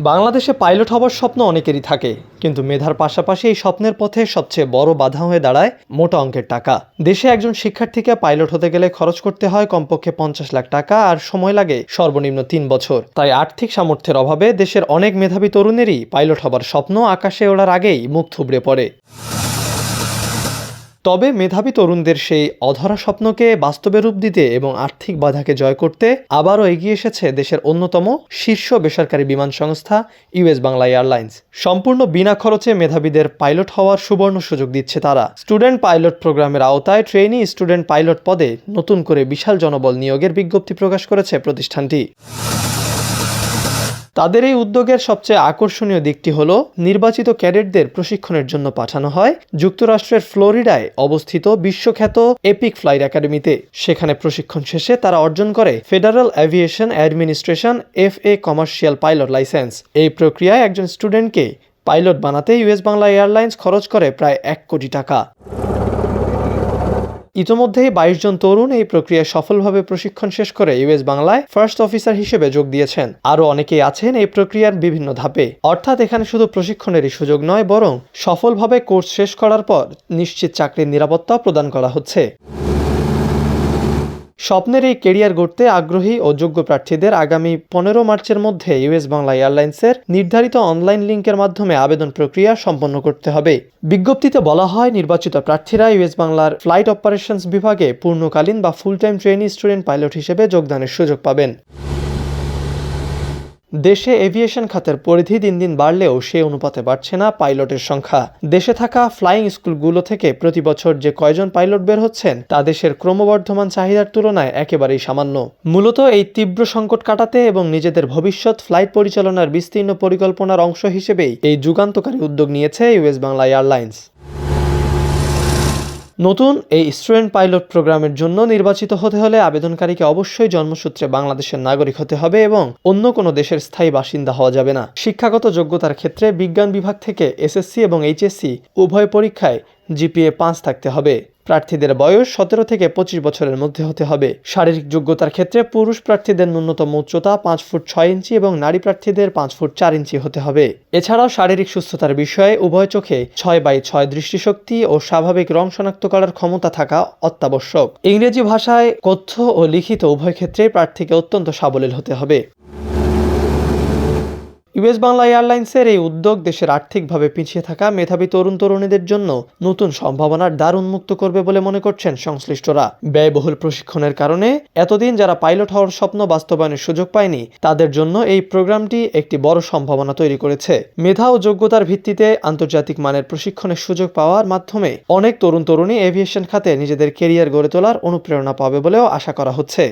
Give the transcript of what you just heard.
বাংলাদেশে পাইলট হবার স্বপ্ন অনেকেরই থাকে, কিন্তু মেধার পাশাপাশি এই স্বপ্নের পথে সবচেয়ে বড় বাধা হয়ে দাঁড়ায় মোটা অঙ্কের টাকা। দেশে একজন শিক্ষার্থীকে পাইলট হতে গেলে খরচ করতে হয় কমপক্ষে 50 লাখ টাকা, আর সময় লাগে সর্বনিম্ন 3 বছর। তাই আর্থিক সামর্থ্যের অভাবে দেশের অনেক মেধাবী তরুণেরই পাইলট হবার স্বপ্ন আকাশে ওড়ার আগেই মুখ থুবড়ে পড়ে। তবে মেধাবী তরুণদের সেই অধরা স্বপ্নকে বাস্তবে রূপ দিতে এবং আর্থিক বাধাকে জয় করতে আবারও এগিয়ে এসেছে দেশের অন্যতম শীর্ষ বেসরকারি বিমান সংস্থা ইউএস বাংলা এয়ারলাইন্স। সম্পূর্ণ বিনা খরচে মেধাবীদের পাইলট হওয়ার সুবর্ণ সুযোগ দিচ্ছে তারা। স্টুডেন্ট পাইলট প্রোগ্রামের আওতায় ট্রেনি স্টুডেন্ট পাইলট পদে নতুন করে বিশাল জনবল নিয়োগের বিজ্ঞপ্তি প্রকাশ করেছে প্রতিষ্ঠানটি। তাদের এই উদ্যোগের সবচেয়ে আকর্ষণীয় দিকটি হল, নির্বাচিত ক্যাডেটদের প্রশিক্ষণের জন্য পাঠানো হয় যুক্তরাষ্ট্রের ফ্লোরিডায় অবস্থিত বিশ্বখ্যাত এপিক ফ্লাইট একাডেমিতে। সেখানে প্রশিক্ষণ শেষে তারা অর্জন করে federal aviation administration FAA commercial pilot licence. এই প্রক্রিয়ায় একজন স্টুডেন্টকে পাইলট বানাতে ইউএস বাংলা এয়ারলাইন্স খরচ করে প্রায় 1 কোটি টাকা। ইতোমধ্যেই 22 জন তরুণ এই প্রক্রিয়ায় সফলভাবে প্রশিক্ষণ শেষ করে ইউএস বাংলায় ফার্স্ট অফিসার হিসেবে যোগ দিয়েছেন। আরও অনেকেই আছেন এই প্রক্রিয়ার বিভিন্ন ধাপে। অর্থাৎ এখানে শুধু প্রশিক্ষণেরই সুযোগ নয়, বরং সফলভাবে কোর্স শেষ করার পর নিশ্চিত চাকরির নিরাপত্তা প্রদান করা হচ্ছে। স্বপ্নের এই ক্যারিয়ার গড়তে আগ্রহী ও যোগ্য প্রার্থীদের আগামী 15 মার্চের মধ্যে ইউএস বাংলা এয়ারলাইন্সের নির্ধারিত অনলাইন লিঙ্কের মাধ্যমে আবেদন প্রক্রিয়া সম্পন্ন করতে হবে। বিজ্ঞপ্তিতে বলা হয়, নির্বাচিত প্রার্থীরা ইউএস বাংলার ফ্লাইট অপারেশনস বিভাগে পূর্ণকালীন বা full time trainee student pilot হিসেবে যোগদানের সুযোগ পাবেন। দেশে এভিয়েশন খাতের পরিধি দিন দিন বাড়লেও সেই অনুপাতে বাড়ছে না পাইলটের সংখ্যা। দেশে থাকা ফ্লাইং স্কুলগুলো থেকে প্রতি বছর যে কয়জন পাইলট বের হচ্ছেন তা দেশের ক্রমবর্ধমান চাহিদার তুলনায় একেবারেই সামান্য। মূলত এই তীব্র সংকট কাটাতে এবং নিজেদের ভবিষ্যৎ ফ্লাইট পরিচালনার বিস্তীর্ণ পরিকল্পনার অংশ হিসেবেই এই যুগান্তকারী উদ্যোগ নিয়েছে ইউএস বাংলা এয়ারলাইন্স। নতুন এই স্টুডেন্ট পাইলট প্রোগ্রামের জন্য নির্বাচিত হতে হলে আবেদনকারীকে অবশ্যই জন্মসূত্রে বাংলাদেশের নাগরিক হতে হবে এবং অন্য কোনো দেশের স্থায়ী বাসিন্দা হওয়া যাবে না। শিক্ষাগত যোগ্যতার ক্ষেত্রে বিজ্ঞান বিভাগ থেকে SSC এবং HSC উভয় পরীক্ষায় GPA 5 থাকতে হবে। প্রার্থীদের বয়স 17 থেকে 25 বছরের মধ্যে হতে হবে। শারীরিক যোগ্যতার ক্ষেত্রে পুরুষ প্রার্থীদের ন্যূনতম উচ্চতা 5 ফুট 6 ইঞ্চি এবং নারী প্রার্থীদের 5 ফুট 4 ইঞ্চি হতে হবে। এছাড়াও শারীরিক সুস্থতার বিষয়ে উভয় চোখে 6/6 দৃষ্টিশক্তি ও স্বাভাবিক রং শনাক্ত করার ক্ষমতা থাকা অত্যাবশ্যক। ইংরেজি ভাষায় কথ্য ও লিখিত উভয় ক্ষেত্রেই প্রার্থীকে অত্যন্ত সাবলীল হতে হবে। ইউএস বাংলা এয়ারলাইন্সের এই উদ্যোগ দেশের আর্থিকভাবে পিছিয়ে থাকা মেধাবী তরুণ তরুণীদের জন্য নতুন সম্ভাবনার দ্বার উন্মুক্ত করবে বলে মনে করছেন সংশ্লিষ্টরা। ব্যয়বহুল প্রশিক্ষণের কারণে এতদিন যারা পাইলট হওয়ার স্বপ্ন বাস্তবায়নের সুযোগ পায়নি, তাদের জন্য এই প্রোগ্রামটি একটি বড় সম্ভাবনা তৈরি করেছে। মেধা ও যোগ্যতার ভিত্তিতে আন্তর্জাতিক মানের প্রশিক্ষণের সুযোগ পাওয়ার মাধ্যমে অনেক তরুণ তরুণী এভিয়েশন খাতে নিজেদের ক্যারিয়ার গড়ে তোলার অনুপ্রেরণা পাবে বলেও আশা করা হচ্ছে।